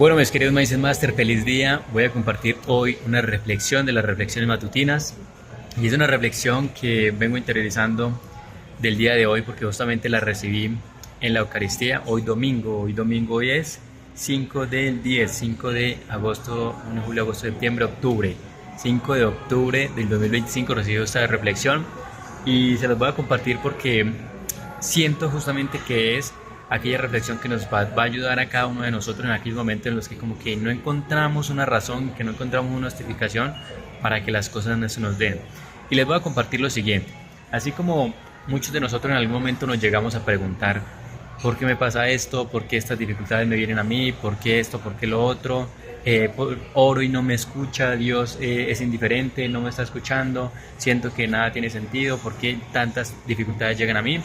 Bueno, mis queridos Mindset Master, feliz día. Voy a compartir hoy una reflexión de las reflexiones matutinas. Y es una reflexión que vengo interiorizando del día de hoy porque justamente la recibí en la Eucaristía hoy domingo. Hoy es 5 del 10, 5 de agosto, 1 julio, agosto, septiembre, octubre. 5 de octubre del 2025 recibí esta reflexión y se las voy a compartir porque siento justamente que es aquella reflexión que nos va a ayudar a cada uno de nosotros en aquellos momentos en los que como que no encontramos una razón, que no encontramos una justificación para que las cosas no se nos den. Y les voy a compartir lo siguiente. Así como muchos de nosotros en algún momento nos llegamos a preguntar ¿por qué me pasa esto? ¿Por qué estas dificultades me vienen a mí? ¿Por qué esto? ¿Por qué lo otro? Oro y no me escucha, Dios es indiferente, no me está escuchando, siento que nada tiene sentido, ¿por qué tantas dificultades llegan a mí?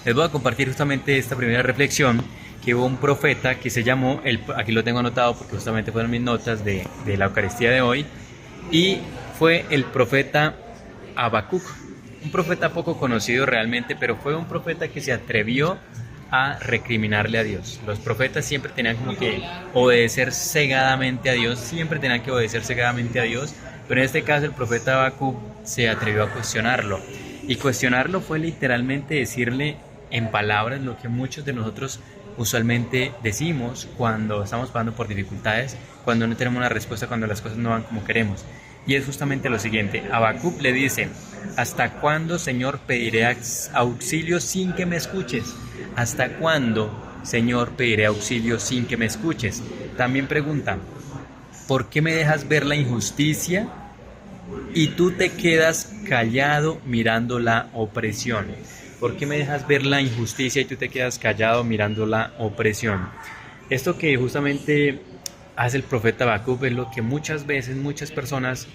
Les voy a compartir justamente esta primera reflexión que hubo un profeta que se llamó, aquí lo tengo anotado porque justamente fueron mis notas de la Eucaristía de hoy, y fue el profeta Habacuc, un profeta poco conocido realmente, pero fue un profeta que se atrevió a recriminarle a Dios. Los profetas siempre tenían como que obedecer cegadamente a Dios, pero en este caso el profeta Habacuc se atrevió a cuestionarlo, y cuestionarlo fue literalmente decirle en palabras lo que muchos de nosotros usualmente decimos cuando estamos pasando por dificultades, cuando no tenemos una respuesta, cuando las cosas no van como queremos. Y es justamente lo siguiente. Habacuc le dice: ¿hasta cuándo, Señor, pediré auxilio sin que me escuches? ¿Hasta cuándo, Señor, pediré auxilio sin que me escuches? También pregunta: ¿por qué me dejas ver la injusticia y tú te quedas callado mirando la opresión? ¿Por qué me dejas ver la injusticia y tú te quedas callado mirando la opresión? Esto que justamente hace el profeta Habacuc es lo que muchas veces, muchas personas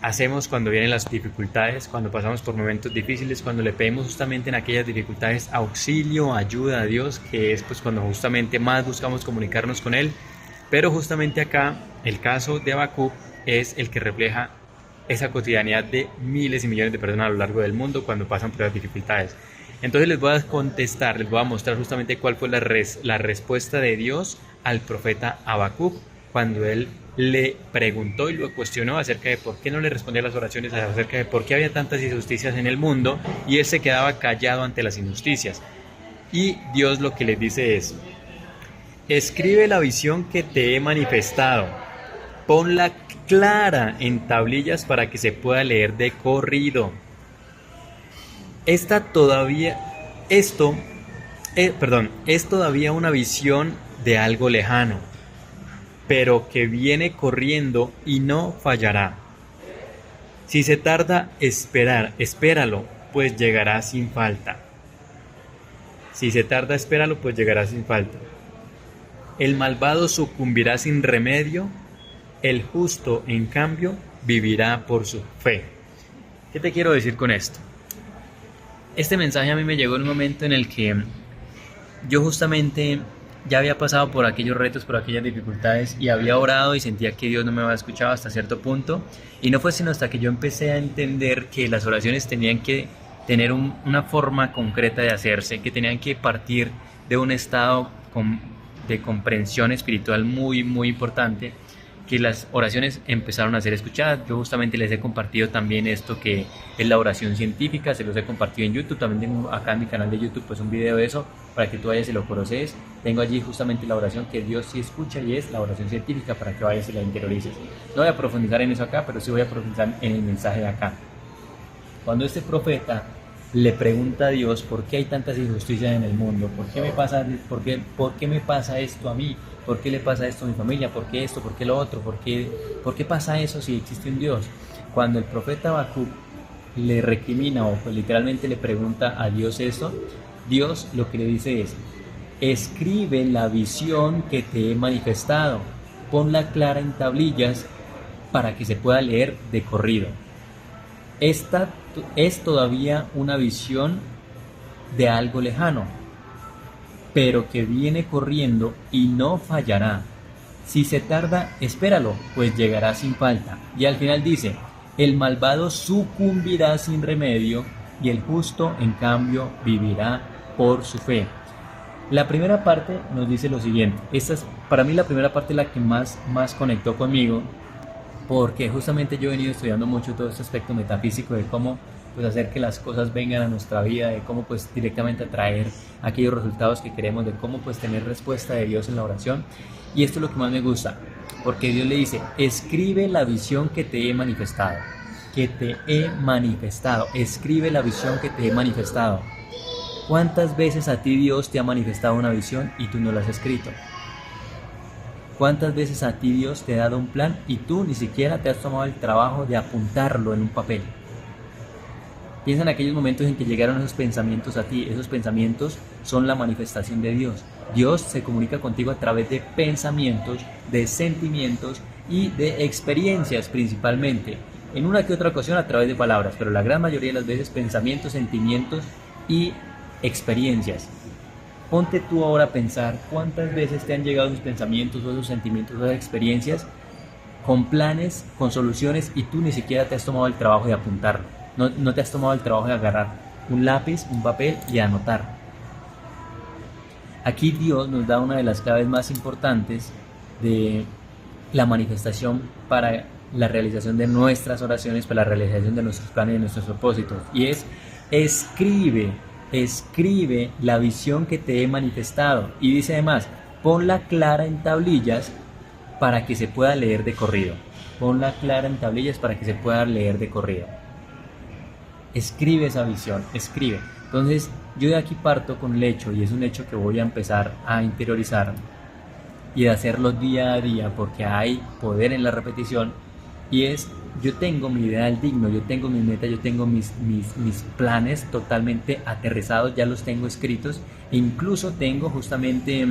hacemos cuando vienen las dificultades, cuando pasamos por momentos difíciles, cuando le pedimos justamente en aquellas dificultades auxilio, ayuda a Dios, que es pues cuando justamente más buscamos comunicarnos con Él. Pero justamente acá el caso de Habacuc es el que refleja esa cotidianidad de miles y millones de personas a lo largo del mundo cuando pasan por las dificultades. Entonces les voy a contestar, les voy a mostrar justamente cuál fue la respuesta de Dios al profeta Habacuc cuando él le preguntó y lo cuestionó acerca de por qué no le respondía a las oraciones, acerca de por qué había tantas injusticias en el mundo, y él se quedaba callado ante las injusticias. Y Dios lo que le dice es: escribe la visión que te he manifestado, ponla clara en tablillas para que se pueda leer de corrido. Es todavía una visión de algo lejano, pero que viene corriendo y no fallará. Si se tarda espéralo, pues llegará sin falta. El malvado sucumbirá sin remedio, el justo, en cambio, vivirá por su fe. ¿Qué te quiero decir con esto? Este mensaje a mí me llegó en un momento en el que yo justamente ya había pasado por aquellos retos, por aquellas dificultades, y había orado y sentía que Dios no me había escuchado hasta cierto punto. Y no fue sino hasta que yo empecé a entender que las oraciones tenían que tener una forma concreta de hacerse, que tenían que partir de un estado de comprensión espiritual muy, muy importante, que las oraciones empezaron a ser escuchadas. Yo justamente les he compartido también esto que es la oración científica, se los he compartido en YouTube, también tengo acá en mi canal de YouTube pues un video de eso, para que tú vayas y lo conoces. Tengo allí justamente la oración que Dios sí escucha, y es la oración científica, para que vayas y la interiorices. No voy a profundizar en eso acá, pero sí voy a profundizar en el mensaje de acá. Cuando este profeta le pregunta a Dios por qué hay tantas injusticias en el mundo, por qué me pasa esto a mí, por qué le pasa esto a mi familia, por qué esto, por qué lo otro, por qué pasa eso si existe un Dios. Cuando el profeta Habacuc le recrimina o pues literalmente le pregunta a Dios eso, Dios lo que le dice es: escribe la visión que te he manifestado, ponla clara en tablillas para que se pueda leer de corrido. Esta es todavía una visión de algo lejano, pero que viene corriendo y no fallará. Si se tarda, espéralo, pues llegará sin falta. Y al final dice: el malvado sucumbirá sin remedio, y el justo, en cambio, vivirá por su fe. La primera parte nos dice lo siguiente. Para mí la primera parte es la que más conectó conmigo, porque justamente yo he venido estudiando mucho todo este aspecto metafísico de cómo pues hacer que las cosas vengan a nuestra vida, de cómo pues directamente atraer aquellos resultados que queremos, de cómo pues tener respuesta de Dios en la oración. Y esto es lo que más me gusta, porque Dios le dice: escribe la visión que te he manifestado, escribe la visión que te he manifestado. ¿Cuántas veces a ti Dios te ha manifestado una visión y tú no la has escrito? ¿Cuántas veces a ti Dios te ha dado un plan y tú ni siquiera te has tomado el trabajo de apuntarlo en un papel? Piensa en aquellos momentos en que llegaron esos pensamientos a ti. Esos pensamientos son la manifestación de Dios. Dios se comunica contigo a través de pensamientos, de sentimientos y de experiencias principalmente. En una que otra ocasión a través de palabras, pero la gran mayoría de las veces pensamientos, sentimientos y experiencias. Ponte tú ahora a pensar cuántas veces te han llegado esos pensamientos o esos sentimientos o esas experiencias con planes, con soluciones, y tú ni siquiera te has tomado el trabajo de apuntarlo. No te has tomado el trabajo de agarrar un lápiz, un papel y anotar. Aquí Dios nos da una de las claves más importantes de la manifestación para la realización de nuestras oraciones, para la realización de nuestros planes y de nuestros propósitos, y es: escribe la visión que te he manifestado. Y dice además: ponla clara en tablillas para que se pueda leer de corrido. Ponla clara en tablillas para que se pueda leer de corrido. Escribe esa visión, escribe. Entonces yo de aquí parto con el hecho, y es un hecho que voy a empezar a interiorizar y de hacerlo día a día, porque hay poder en la repetición, y es: yo tengo mi ideal digno, yo tengo mi meta, yo tengo mis planes totalmente aterrizados, ya los tengo escritos, e incluso tengo justamente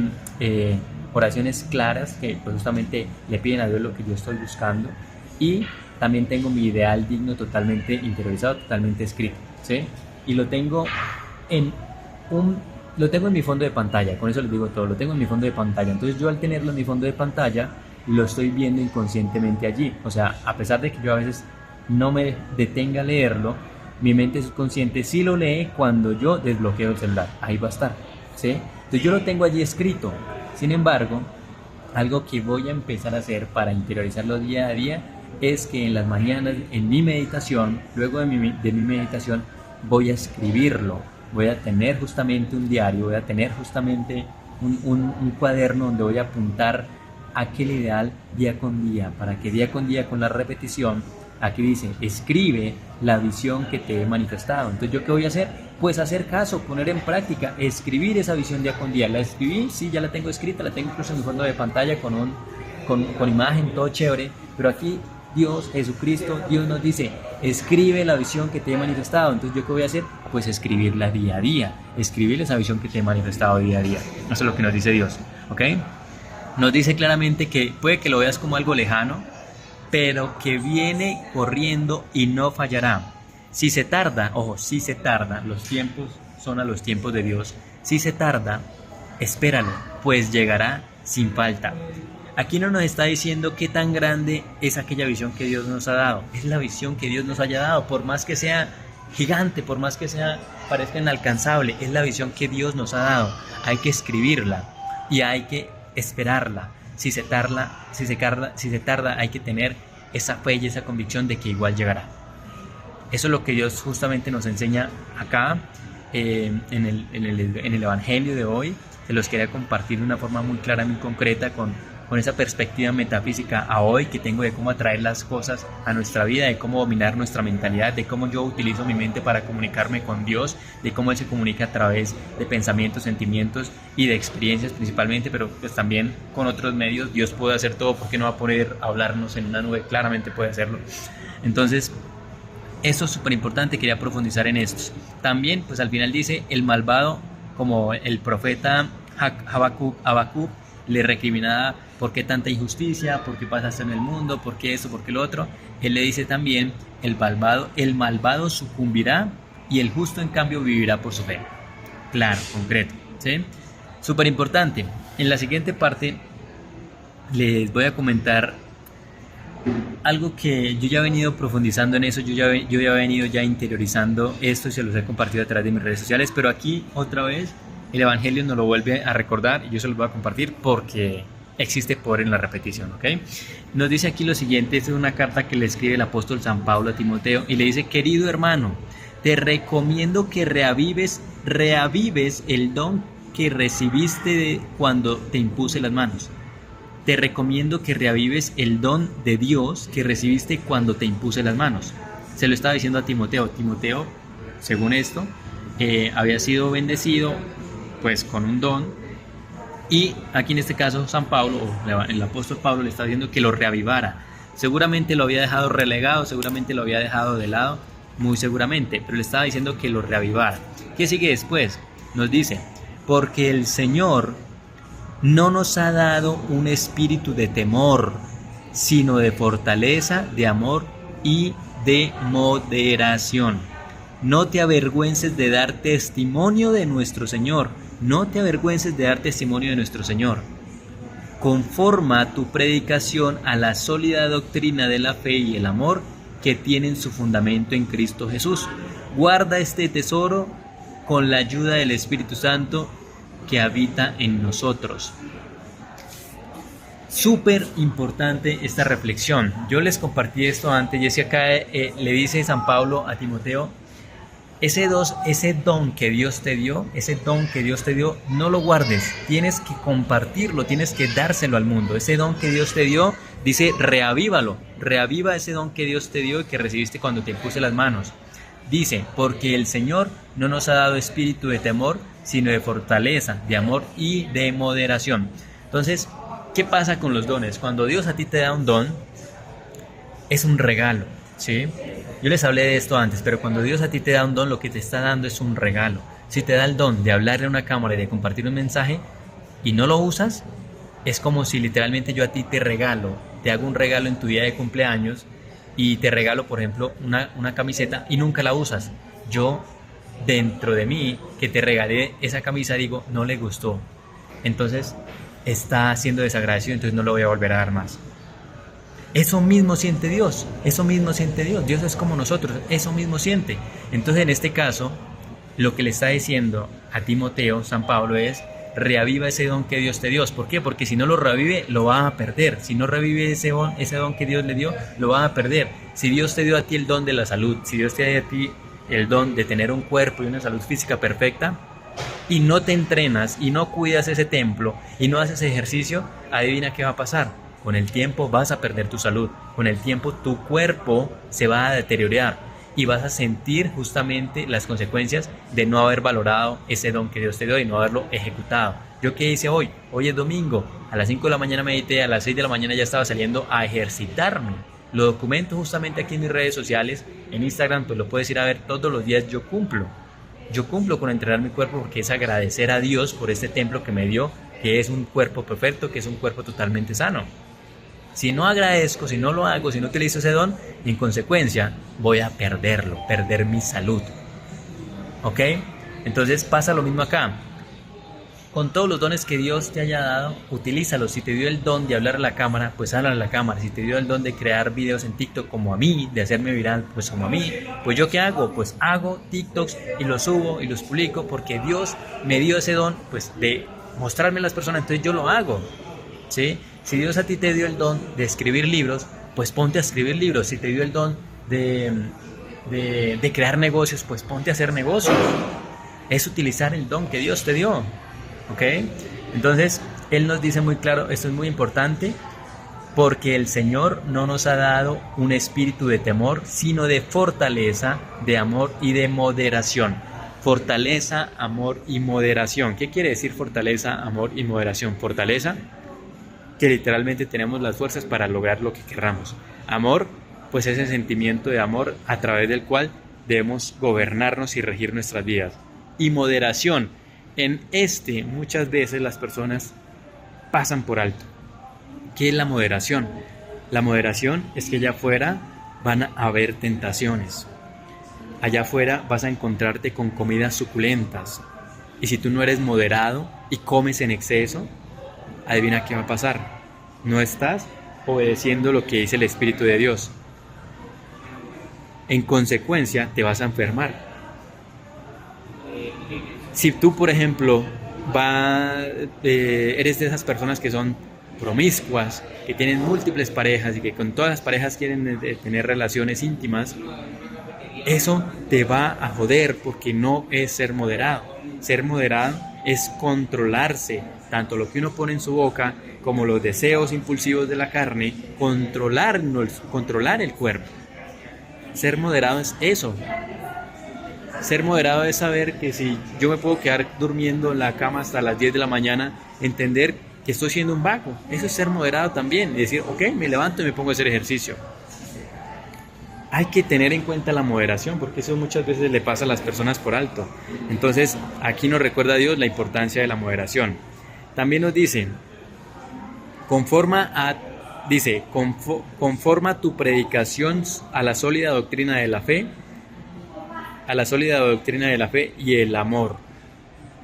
oraciones claras que pues justamente le piden a Dios lo que yo estoy buscando, y también tengo mi ideal digno totalmente interiorizado, totalmente escrito, ¿sí? Y lo tengo en mi fondo de pantalla. Con eso les digo todo, lo tengo en mi fondo de pantalla. Entonces yo, al tenerlo en mi fondo de pantalla, lo estoy viendo inconscientemente allí. O sea, a pesar de que yo a veces no me detenga a leerlo, mi mente subconsciente sí lo lee cuando yo desbloqueo el celular. Ahí va a estar, ¿sí? Entonces yo lo tengo allí escrito. Sin embargo, algo que voy a empezar a hacer para interiorizarlo día a día es que en las mañanas, en mi meditación, luego de mi meditación, voy a escribirlo. Voy a tener justamente un diario, voy a tener justamente un cuaderno donde voy a apuntar aquel ideal día con día, para que día con día, con la repetición, aquí dice: escribe la visión que te he manifestado. Entonces, ¿yo qué voy a hacer? Pues hacer caso, poner en práctica, escribir esa visión día con día. La escribí, sí, ya la tengo escrita, la tengo incluso en mi fondo de pantalla con imagen, todo chévere, pero aquí Dios, Jesucristo, Dios nos dice: escribe la visión que te he manifestado. Entonces, ¿yo qué voy a hacer? Pues escribirla día a día, escribir esa visión que te he manifestado día a día. Eso es lo que nos dice Dios, ¿ok? Nos dice claramente que puede que lo veas como algo lejano, pero que viene corriendo y no fallará. Si se tarda, ojo, si se tarda, los tiempos son a los tiempos de Dios. Si se tarda, espéralo, pues llegará sin falta. Aquí no nos está diciendo qué tan grande es aquella visión que Dios nos ha dado. Es la visión que Dios nos haya dado, por más que sea gigante, por más que parezca inalcanzable, es la visión que Dios nos ha dado. Hay que escribirla y hay que esperarla. Si se tarda, hay que tener esa fe y esa convicción de que igual llegará. Eso es lo que Dios justamente nos enseña acá en el Evangelio de hoy. Se los quería compartir de una forma muy clara, muy concreta, con esa perspectiva metafísica a hoy que tengo de cómo atraer las cosas a nuestra vida, de cómo dominar nuestra mentalidad, de cómo yo utilizo mi mente para comunicarme con Dios, de cómo Él se comunica a través de pensamientos, sentimientos y de experiencias principalmente, pero pues también con otros medios. Dios puede hacer todo, ¿por qué no va a poder hablarnos en una nube? Claramente puede hacerlo. Entonces, eso es súper importante, quería profundizar en esto. También, pues al final dice: el malvado, como el profeta Habacuc, le recriminaba: ¿por qué tanta injusticia? ¿Por qué pasa esto en el mundo? ¿Por qué esto? ¿Por qué lo otro? Él le dice también: el malvado sucumbirá y el justo en cambio vivirá por su fe. Claro, concreto, ¿sí? Súper importante. En la siguiente parte les voy a comentar algo que yo ya he venido profundizando en eso, yo ya he venido interiorizando esto y se los he compartido a través de mis redes sociales, pero aquí otra vez El Evangelio nos lo vuelve a recordar y yo se lo voy a compartir porque existe poder en la repetición, ¿ok? Nos dice aquí lo siguiente, esta es una carta que le escribe el apóstol San Pablo a Timoteo y le dice: querido hermano, te recomiendo que reavives el don que recibiste cuando te impuse las manos. Te recomiendo que reavives el don de Dios que recibiste cuando te impuse las manos. Se lo estaba diciendo a Timoteo. Timoteo, según esto, había sido bendecido pues con un don, y aquí en este caso San Pablo, o el apóstol Pablo, le está diciendo que lo reavivara. Seguramente lo había dejado relegado, seguramente lo había dejado de lado, muy seguramente, pero le estaba diciendo que lo reavivara. ¿Qué sigue después? Nos dice: porque el Señor no nos ha dado un espíritu de temor, sino de fortaleza, de amor y de moderación. No te avergüences de dar testimonio de nuestro Señor. No te avergüences de dar testimonio de nuestro Señor. Conforma tu predicación a la sólida doctrina de la fe y el amor que tienen su fundamento en Cristo Jesús. Guarda este tesoro con la ayuda del Espíritu Santo que habita en nosotros. Súper importante esta reflexión. Yo les compartí esto antes y es que acá le dice San Pablo a Timoteo: ese don que Dios te dio, no lo guardes, tienes que compartirlo, tienes que dárselo al mundo. Ese don que Dios te dio, dice, reavíva ese don que Dios te dio y que recibiste cuando te impuse las manos. Dice: porque el Señor no nos ha dado espíritu de temor, sino de fortaleza, de amor y de moderación. Entonces, ¿qué pasa con los dones? Cuando Dios a ti te da un don, es un regalo, ¿sí? Yo les hablé de esto antes, pero cuando Dios a ti te da un don, lo que te está dando es un regalo. Si te da el don de hablarle a una cámara y de compartir un mensaje y no lo usas, es como si literalmente yo a ti te hago un regalo en tu día de cumpleaños y te regalo, por ejemplo, una camiseta y nunca la usas. Yo, dentro de mí, que te regalé esa camisa, digo, no le gustó. Entonces, está siendo desagradecido, entonces no lo voy a volver a dar más. Eso mismo siente Dios, Dios es como nosotros, eso mismo siente. Entonces, en este caso, lo que le está diciendo a Timoteo, San Pablo, es: reaviva ese don que Dios te dio. ¿Por qué? Porque si no lo revive, lo va a perder. Si no revive ese don que Dios le dio, lo va a perder. Si Dios te dio a ti el don de la salud, si Dios te dio a ti el don de tener un cuerpo y una salud física perfecta, y no te entrenas y no cuidas ese templo y no haces ejercicio, adivina qué va a pasar. Con el tiempo vas a perder tu salud, con el tiempo tu cuerpo se va a deteriorar y vas a sentir justamente las consecuencias de no haber valorado ese don que Dios te dio y no haberlo ejecutado. ¿Yo qué hice hoy? Hoy es domingo, a las 5 de la mañana medité, a las 6 de la mañana ya estaba saliendo a ejercitarme. Lo documento justamente aquí en mis redes sociales, en Instagram, pues lo puedes ir a ver todos los días. Yo cumplo con entrenar mi cuerpo porque es agradecer a Dios por este templo que me dio, que es un cuerpo perfecto, que es un cuerpo totalmente sano. Si no agradezco, si no lo hago, si no utilizo ese don, en consecuencia voy a perder mi salud. ¿Ok? Entonces pasa lo mismo acá. Con todos los dones que Dios te haya dado, utilízalos. Si te dio el don de hablar a la cámara, pues habla a la cámara. Si te dio el don de crear videos en TikTok como a mí, de hacerme viral, pues como a mí, pues ¿yo qué hago? Pues hago TikToks y los subo y los publico porque Dios me dio ese don, pues de mostrarme a las personas, entonces yo lo hago, ¿sí? Si Dios a ti te dio el don de escribir libros, pues ponte a escribir libros. Si te dio el don de crear negocios, pues ponte a hacer negocios. Es utilizar el don que Dios te dio, ¿ok? Entonces, Él nos dice muy claro, esto es muy importante, porque el Señor no nos ha dado un espíritu de temor, sino de fortaleza, de amor y de moderación. Fortaleza, amor y moderación. ¿Qué quiere decir fortaleza, amor y moderación? Fortaleza, que literalmente tenemos las fuerzas para lograr lo que querramos. Amor, pues ese sentimiento de amor a través del cual debemos gobernarnos y regir nuestras vidas. Y moderación, en muchas veces las personas pasan por alto. ¿Qué es la moderación? La moderación es que allá afuera van a haber tentaciones. Allá afuera vas a encontrarte con comidas suculentas. Y si tú no eres moderado y comes en exceso, adivina qué va a pasar. No estás obedeciendo lo que dice el Espíritu de Dios. En consecuencia, te vas a enfermar. Si tú, por ejemplo, eres de esas personas que son promiscuas, que tienen múltiples parejas y que con todas las parejas quieren tener relaciones íntimas, eso te va a joder porque no es ser moderado. Ser moderado es controlarse, tanto lo que uno pone en su boca como los deseos impulsivos de la carne, controlar el cuerpo. Ser moderado es eso. Ser moderado es saber que si yo me puedo quedar durmiendo en la cama hasta las 10 de la mañana, entender que estoy siendo un vago. Eso es ser moderado también. Y decir, ok, me levanto y me pongo a hacer ejercicio. Hay que tener en cuenta la moderación, porque eso muchas veces le pasa a las personas por alto. Entonces, aquí nos recuerda Dios la importancia de la moderación. También nos dice, conforma tu predicación a la sólida doctrina de la fe, y el amor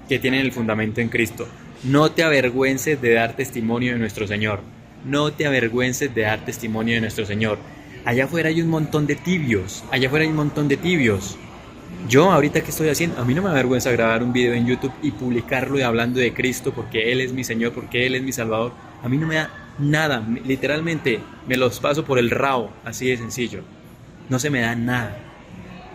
que tienen el fundamento en Cristo. No te avergüences de dar testimonio de nuestro Señor. No te avergüences de dar testimonio de nuestro Señor. Allá afuera hay un montón de tibios. Yo ahorita que estoy haciendo, a mí no me avergüenza grabar un video en YouTube y publicarlo y hablando de Cristo porque Él es mi Señor, porque Él es mi Salvador. A mí no me da nada, literalmente me los paso por el rabo, así de sencillo. No se me da nada,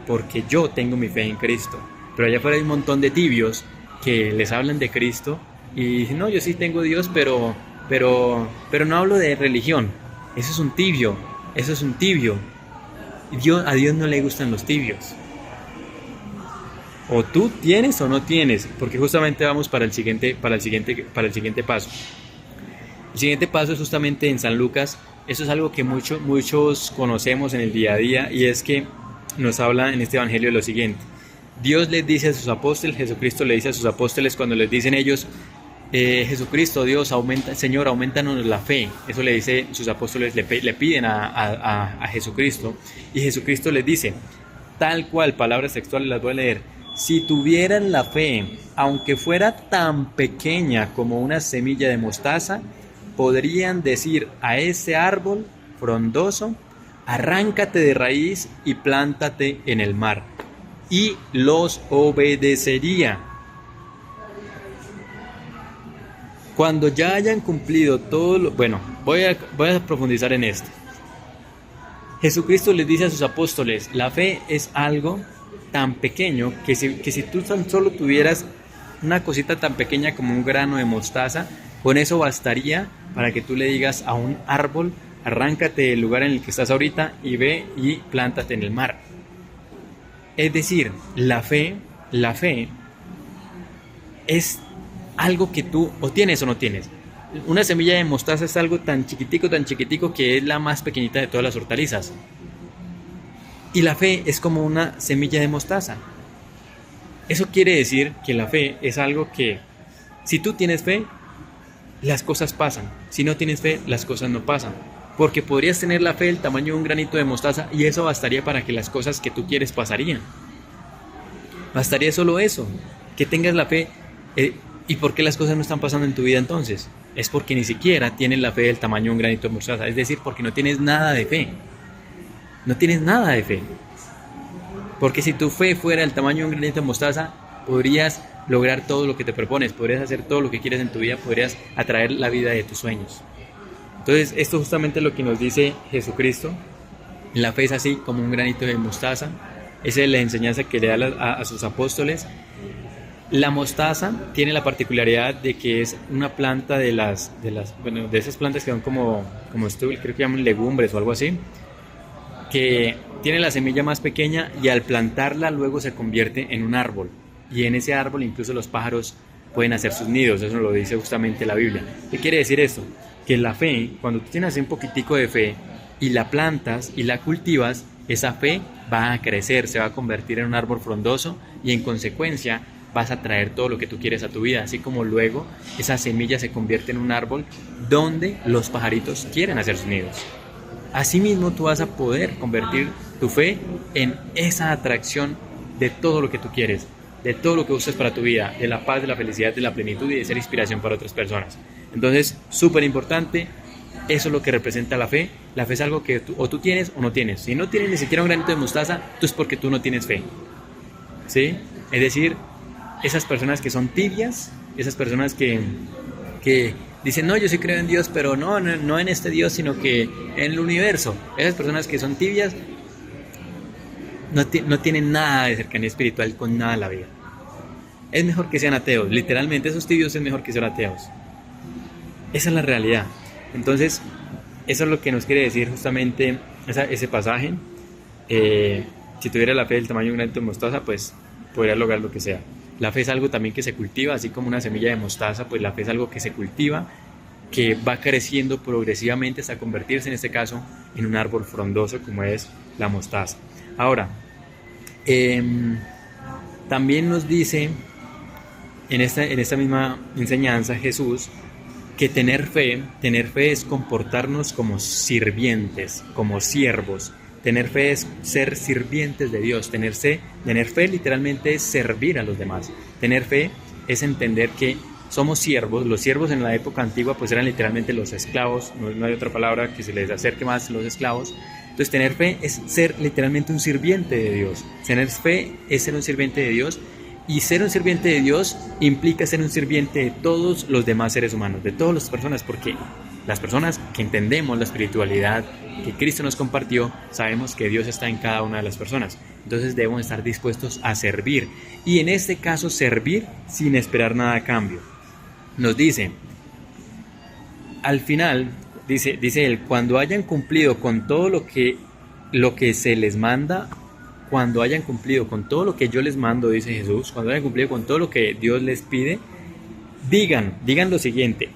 porque yo tengo mi fe en Cristo. Pero allá afuera hay un montón de tibios que les hablan de Cristo y dicen, no, yo sí tengo Dios, pero no hablo de religión. Eso es un tibio. A Dios no le gustan los tibios. O tú tienes o no tienes, porque justamente vamos para el siguiente paso. El siguiente paso es justamente en San Lucas. Eso es algo que muchos conocemos en el día a día, y es que nos habla en este evangelio de lo siguiente. Dios les dice a sus apóstoles, Jesucristo le dice a sus apóstoles cuando les dicen ellos, Jesucristo, Dios, Señor, aumentanos la fe. Eso le dice sus apóstoles, le piden a Jesucristo, y Jesucristo les dice, tal cual, palabras textuales las voy a leer: si tuvieran la fe, aunque fuera tan pequeña como una semilla de mostaza, podrían decir a ese árbol frondoso, arráncate de raíz y plántate en el mar, y los obedecería. Cuando ya hayan cumplido todo lo... Bueno, voy a profundizar en esto. Jesucristo les dice a sus apóstoles, la fe es algo tan pequeño que si tú tan solo tuvieras una cosita tan pequeña como un grano de mostaza, con eso bastaría para que tú le digas a un árbol, arráncate del lugar en el que estás ahorita y ve y plántate en el mar. Es decir, la fe es algo que tú o tienes o no tienes. Una semilla de mostaza es algo tan chiquitico que es la más pequeñita de todas las hortalizas. Y la fe es como una semilla de mostaza. Eso quiere decir que la fe es algo que, si tú tienes fe, las cosas pasan. Si no tienes fe, las cosas no pasan. Porque podrías tener la fe del tamaño de un granito de mostaza y eso bastaría para que las cosas que tú quieres pasarían. Bastaría solo eso, que tengas la fe. ¿Y por qué las cosas no están pasando en tu vida entonces? Es porque ni siquiera tienes la fe del tamaño de un granito de mostaza. Es decir, porque no tienes nada de fe. No tienes nada de fe. Porque si tu fe fuera el tamaño de un granito de mostaza, podrías lograr todo lo que te propones, podrías hacer todo lo que quieres en tu vida, podrías atraer la vida de tus sueños. Entonces, esto justamente es lo que nos dice Jesucristo. La fe es así como un granito de mostaza. Esa es la enseñanza que le da a sus apóstoles. La mostaza tiene la particularidad de que es una planta de esas plantas que son como creo que llaman legumbres o algo así, que tiene la semilla más pequeña y al plantarla luego se convierte en un árbol. Y en ese árbol incluso los pájaros pueden hacer sus nidos, eso lo dice justamente la Biblia. ¿Qué quiere decir esto? Que la fe, cuando tú tienes un poquitico de fe y la plantas y la cultivas, esa fe va a crecer, se va a convertir en un árbol frondoso y en consecuencia vas a traer todo lo que tú quieres a tu vida, así como luego esa semilla se convierte en un árbol donde los pajaritos quieren hacer sus nidos. Asimismo tú vas a poder convertir tu fe en esa atracción de todo lo que tú quieres, de todo lo que buscas para tu vida, de la paz, de la felicidad, de la plenitud y de ser inspiración para otras personas. Entonces, súper importante, eso es lo que representa la fe. La fe es algo que tú tienes o no tienes. Si no tienes ni siquiera un granito de mostaza, tú es porque tú no tienes fe, ¿sí? Es decir, esas personas que son tibias, esas personas que dicen, no, yo sí creo en Dios, pero no en este Dios, sino que en el universo. Esas personas que son tibias no tienen nada de cercanía espiritual con nada en la vida. Es mejor que sean ateos, literalmente esos tibios es mejor que sean ateos. Esa es la realidad. Entonces, eso es lo que nos quiere decir justamente ese pasaje. Si tuviera la fe del tamaño de un granito de mostaza, pues podría lograr lo que sea. La fe es algo también que se cultiva, así como una semilla de mostaza, pues la fe es algo que se cultiva, que va creciendo progresivamente hasta convertirse, en este caso, en un árbol frondoso como es la mostaza. Ahora, también nos dice en esta misma enseñanza Jesús que tener fe es comportarnos como sirvientes, como siervos. Tener fe es ser sirvientes de Dios. Tener fe literalmente es servir a los demás. Tener fe es entender que somos siervos. Los siervos en la época antigua pues eran literalmente los esclavos. No hay otra palabra que se les acerque más, los esclavos. Entonces tener fe es ser literalmente un sirviente de Dios. Tener fe es ser un sirviente de Dios. Y ser un sirviente de Dios implica ser un sirviente de todos los demás seres humanos, de todas las personas, porque las personas que entendemos la espiritualidad que Cristo nos compartió, sabemos que Dios está en cada una de las personas. Entonces debemos estar dispuestos a servir. Y en este caso, servir sin esperar nada a cambio. Nos dice, al final, dice él, cuando hayan cumplido con todo lo que se les manda, cuando hayan cumplido con todo lo que yo les mando, dice Jesús, cuando hayan cumplido con todo lo que Dios les pide, digan lo siguiente: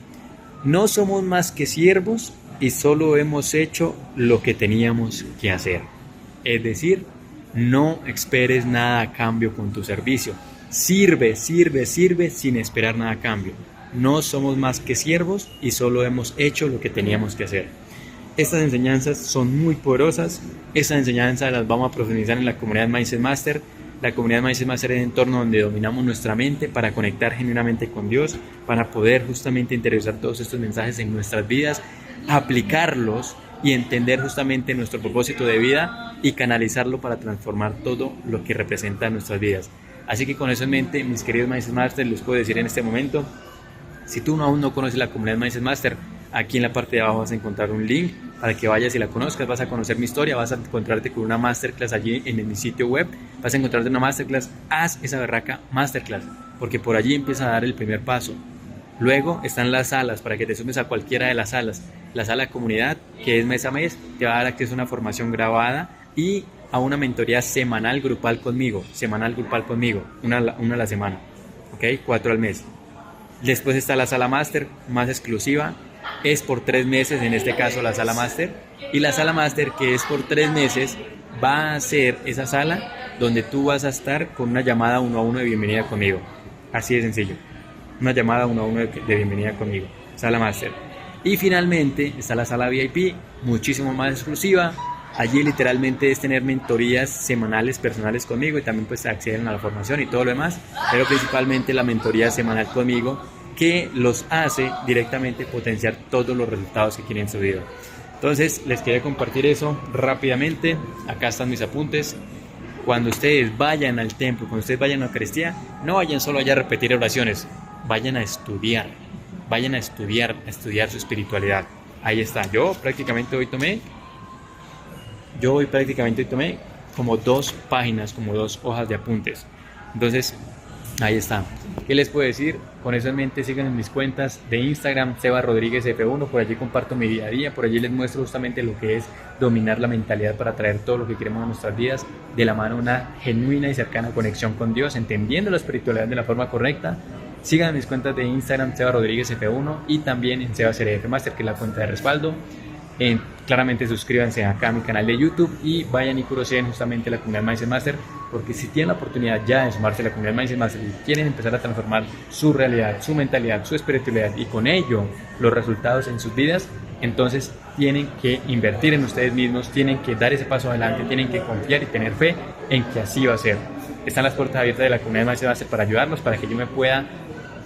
no somos más que siervos y solo hemos hecho lo que teníamos que hacer. Es decir, no esperes nada a cambio con tu servicio. Sirve sin esperar nada a cambio. No somos más que siervos y solo hemos hecho lo que teníamos que hacer. Estas enseñanzas son muy poderosas. Estas enseñanzas las vamos a profundizar en la comunidad Mindset Master. La comunidad Mindset Master es el entorno donde dominamos nuestra mente para conectar genuinamente con Dios, para poder justamente interiorizar todos estos mensajes en nuestras vidas, aplicarlos y entender justamente nuestro propósito de vida y canalizarlo para transformar todo lo que representa nuestras vidas. Así que con eso en mente, mis queridos Mindset Master, les puedo decir en este momento, si tú aún no conoces la comunidad Mindset Master, aquí en la parte de abajo vas a encontrar un link para que vayas y la conozcas. Vas a conocer mi historia, vas a encontrarte con una masterclass allí en mi sitio web, vas a encontrarte una masterclass. Haz esa berraca masterclass, porque por allí empieza a dar el primer paso. Luego están las salas, para que te sumes a cualquiera de las salas. La sala comunidad, que es mes a mes, te va a dar acceso a una formación grabada y a una mentoría semanal grupal conmigo, una a la semana, ¿ok? 4 al mes. Después está la sala máster, más exclusiva, es por 3 meses, en este caso la sala máster, y la sala máster, que es por 3 meses, va a ser esa sala donde tú vas a estar con una llamada 1 a 1 de bienvenida conmigo. Así de sencillo, una llamada 1 a 1 de bienvenida conmigo, sala máster. Y finalmente está la sala VIP, muchísimo más exclusiva. Allí literalmente es tener mentorías semanales personales conmigo y también pues acceden a la formación y todo lo demás, pero principalmente la mentoría semanal conmigo, que los hace directamente potenciar todos los resultados que quieren en su vida. Entonces les quería compartir eso rápidamente. Acá están mis apuntes. Cuando ustedes vayan al templo, cuando ustedes vayan a la Eucaristía, no vayan solo allá a repetir oraciones, vayan a estudiar su espiritualidad. Ahí está. Yo prácticamente hoy tomé como 2 páginas, como 2 hojas de apuntes. Entonces, ahí está. ¿Qué les puedo decir? Con eso en mente, sigan en mis cuentas de Instagram, Seba Rodríguez F1, por allí comparto mi día a día, por allí les muestro justamente lo que es dominar la mentalidad para traer todo lo que queremos a nuestras vidas, de la mano una genuina y cercana conexión con Dios, entendiendo la espiritualidad de la forma correcta. Sigan en mis cuentas de Instagram, Seba Rodríguez F1, y también en Seba CRF Master, que es la cuenta de respaldo. Claramente suscríbanse acá a mi canal de YouTube y vayan y curiosen justamente la comunidad Mindset Master, porque si tienen la oportunidad ya de sumarse a la comunidad Mindset Master y quieren empezar a transformar su realidad, su mentalidad, su espiritualidad y con ello los resultados en sus vidas, entonces tienen que invertir en ustedes mismos, tienen que dar ese paso adelante, tienen que confiar y tener fe en que así va a ser. Están las puertas abiertas de la comunidad Mindset Master para ayudarnos, para que yo me pueda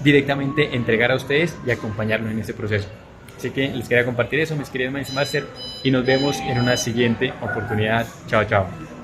directamente entregar a ustedes y acompañarlos en este proceso. Así que les quería compartir eso, mis queridos Mindset Master, y nos vemos en una siguiente oportunidad. Chao, chao.